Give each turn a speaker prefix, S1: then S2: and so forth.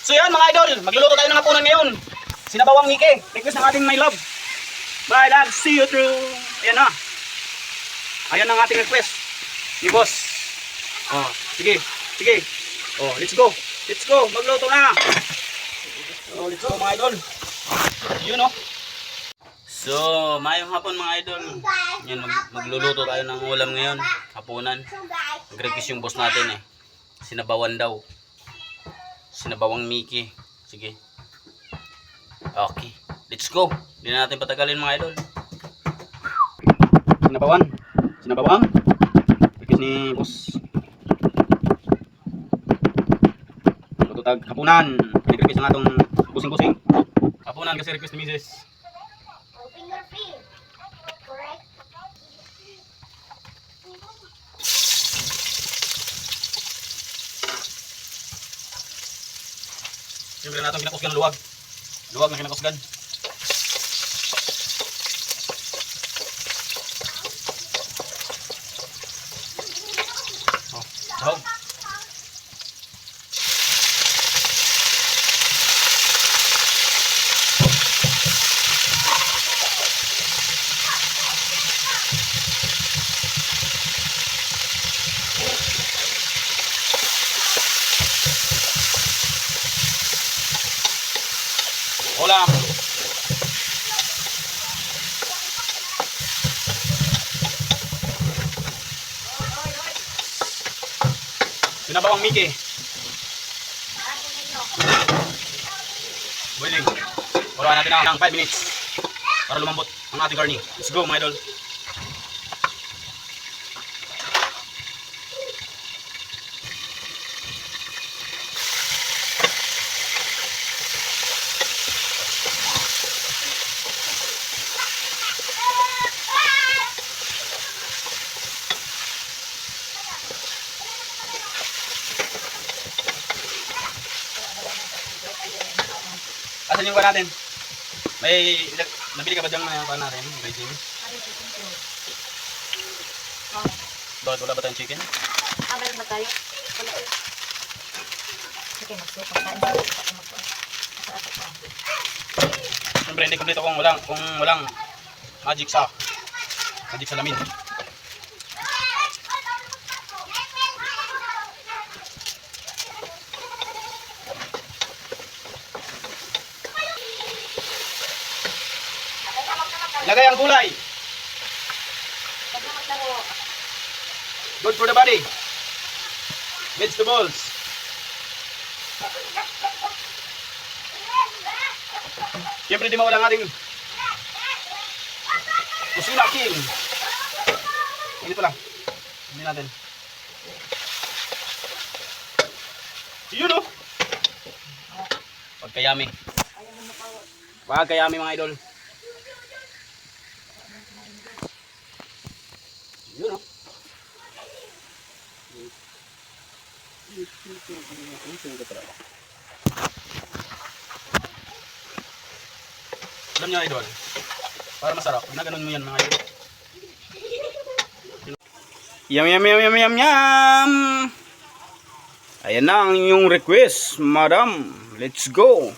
S1: So yan mga idol, magluluto tayo ng hapunan ngayon. Sinabawang Miki, request ng ating my love. My love, see you through. Ayan na. Ayan ang ating request ni boss. Oh, sige, sige. Oh, let's go. Let's go, magluto na. Oh, let's go mga idol. Yun oh. So, mayong hapon mga idol. Yan, magluluto tayo ng ulam ngayon. Hapunan. Nag-request yung boss natin eh. Sinabawan daw. Sinabawang Miki. Sige. Okay. Let's go. Hindi na natin patagalin mga idol. Sinabawan. Sinabawang. Request ni boss. Luto tag hapunan. Nag-request na itong busing-busing. Hapunan kasi request ni Mrs.
S2: Finger free. Correct.
S1: Siyempre natin kinakusgan luwag. Luwag na kinakusgan. Oh, sahog. Ulam. Sinabawang Miki. Boiling. Wala natin ng 5 minutes para lumambot ang ating garni. Let's go mga idol. Asan yung kuha natin? May nabili ka ba dyan mga kuha natin? May gym? Bakit wala ba tayong chicken?
S2: Balik ba tayo? Sige, magsupa tayo.
S1: Siyempre hindi kompleto kung walang magic salamin. Lagay ang gulay. Good for the body. Vegetables. Siyempre di mawala ang ating kusina king. Ganito lang. Hindi natin. Yun o. Pagkayami. Pagkayami mga idol. Yun o. Alam nyo idol, para masarap, ginaganon mo yan mga idol. Yum yum yum yum yum yum. Ayan na ang inyong request, madam. Let's go.